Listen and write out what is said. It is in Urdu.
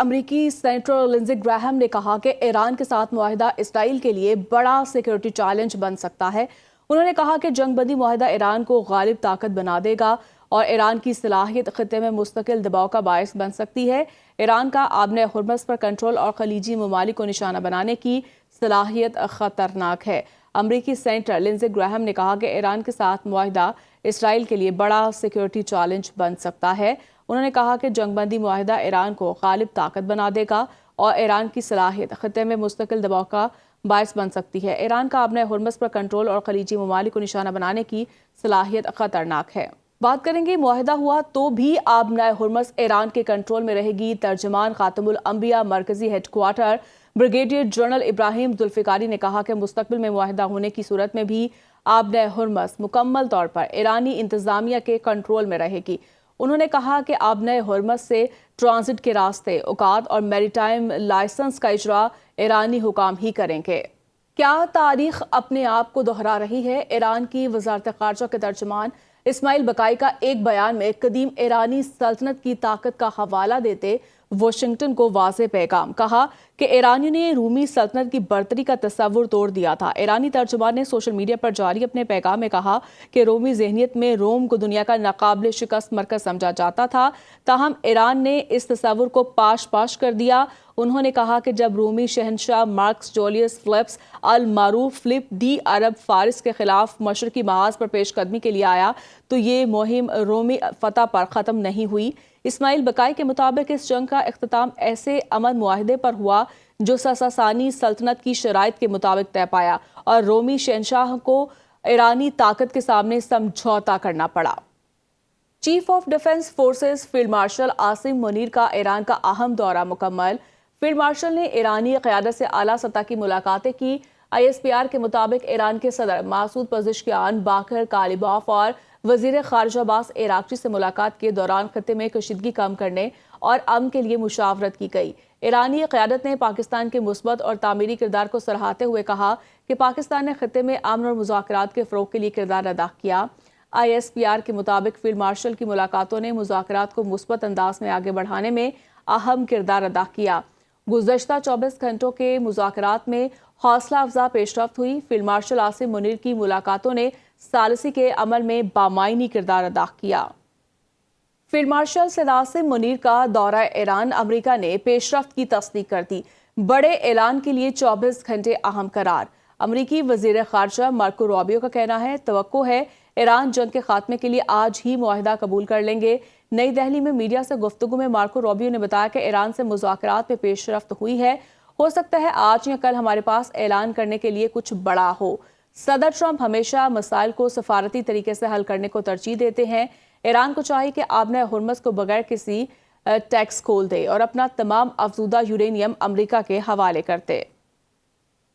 امریکی سینیٹر لنزی گراہم نے کہا کہ ایران کے ساتھ معاہدہ اسرائیل کے لیے بڑا سیکیورٹی چیلنج بن سکتا ہے۔ انہوں نے کہا کہ جنگ بندی معاہدہ ایران کو غالب طاقت بنا دے گا اور ایران کی صلاحیت خطے میں مستقل دباؤ کا باعث بن سکتی ہے۔ ایران کا آبنۂ ہرمز پر کنٹرول اور خلیجی ممالک کو نشانہ بنانے کی صلاحیت خطرناک ہے۔ امریکی سینیٹر لنزی گراہم نے کہا کہ ایران کے ساتھ معاہدہ اسرائیل کے لیے بڑا سیکیورٹی چیلنج بن سکتا ہے۔ انہوں نے کہا کہ جنگ بندی معاہدہ ایران کو غالب طاقت بنا دے گا اور ایران کی صلاحیت خطے میں مستقل دباؤ کا باعث بن سکتی ہے۔ ایران کا آبنۂ ہرمز پر کنٹرول اور خلیجی ممالک کو نشانہ بنانے کی صلاحیت خطرناک ہے۔ بات کریں گے معاہدہ ہوا تو بھی آبنۂ ہرمز ایران کے کنٹرول میں رہے گی۔ ترجمان خاتم الانبیاء مرکزی ہیڈ کوارٹر بریگیڈیئر جنرل ابراہیم ذوالفقاری نے کہا کہ مستقبل میں معاہدہ ہونے کی صورت میں بھی آبنۂ ہرمز مکمل طور پر ایرانی انتظامیہ کے کنٹرول میں رہے گی۔ انہوں نے کہا کہ آبنۂ ہرمز سے ٹرانزٹ کے راستے، اوقات اور میری ٹائم لائسنس کا اجرا ایرانی حکام ہی کریں گے۔ کیا تاریخ اپنے آپ کو دہرا رہی ہے؟ ایران کی وزارت خارجہ کے ترجمان اسماعیل بقائی کا ایک بیان میں قدیم ایرانی سلطنت کی طاقت کا حوالہ دیتے واشنگٹن کو واضح پیغام کہا کہ ایرانیوں نے رومی سلطنت کی برتری کا تصور توڑ دیا تھا۔ ایرانی ترجمان نے سوشل میڈیا پر جاری اپنے پیغام میں کہا کہ رومی ذہنیت میں روم کو دنیا کا ناقابل شکست مرکز سمجھا جاتا تھا، تاہم ایران نے اس تصور کو پاش کر دیا۔ انہوں نے کہا کہ جب رومی شہنشاہ مارکس جولیس فلپس المعروف فلپ دی عرب فارس کے خلاف مشرقی محاذ پر پیش قدمی کے لیے آیا تو یہ مہم رومی فتح پر ختم نہیں ہوئی۔ اسماعیل بقائی کے مطابق اس جنگ کا اختتام ایسے امن معاہدے پر ہوا جو ساسانی سلطنت کی شرائط کے مطابق طے پایا اور رومی شہنشاہ کو ایرانی طاقت کے سامنے سمجھوتا کرنا پڑا۔ Chief of defence forces field marshal Asim Munir کا ایران کا اہم دورہ مکمل۔ فیلڈ مارشل نے ایرانی قیادت سے اعلیٰ سطح کی ملاقاتیں کی۔ ISPR کے مطابق ایران کے صدر مسعود پزشکیان، باقر کالیباف اور وزیر خارجہ عباس عراقچی سے ملاقات کے دوران خطے میں کشیدگی کم کرنے اور امن کے لیے مشاورت کی گئی۔ ایرانی قیادت نے پاکستان کے مثبت اور تعمیری کردار کو سراہتے ہوئے کہا کہ پاکستان نے خطے میں امن اور مذاکرات کے فروغ کے لیے کردار ادا کیا۔ ISPR کے مطابق فیلڈ مارشل کی ملاقاتوں نے مذاکرات کو مثبت انداز میں آگے بڑھانے میں اہم کردار ادا کیا۔ گزشتہ 24 گھنٹوں کے مذاکرات میں حوصلہ افزا پیش رفت ہوئی۔ فیلڈ مارشل عاصم منیر کی ملاقاتوں نے ثالثی کے عمل میں بامعنی کردار ادا کیا۔ فیلڈ مارشل سید عاصم منیر کا دورہ ایران امریکہ نے پیش رفت کی تصدیق کر دی۔ بڑے اعلان کے لیے 24 گھنٹے اہم قرار۔ امریکی وزیر خارجہ مارکو روبیو کا کہنا ہے توقع ہے ایران جنگ کے خاتمے کے لیے آج ہی معاہدہ قبول کر لیں گے۔ نئی دہلی میں میڈیا سے گفتگو میں مارکو روبیو نے بتایا کہ ایران سے مذاکرات میں پیش رفت ہوئی ہے۔ ہو سکتا ہے آج یا کل ہمارے پاس اعلان کرنے کے لیے کچھ بڑا ہو۔ صدر ٹرمپ ہمیشہ مسائل کو سفارتی طریقے سے حل کرنے کو ترجیح دیتے ہیں۔ ایران کو چاہیے کہ آبنۂ ہرمز کو بغیر کسی ٹیکس کھول دے اور اپنا تمام افزودہ یورینیم امریکہ کے حوالے کرتے۔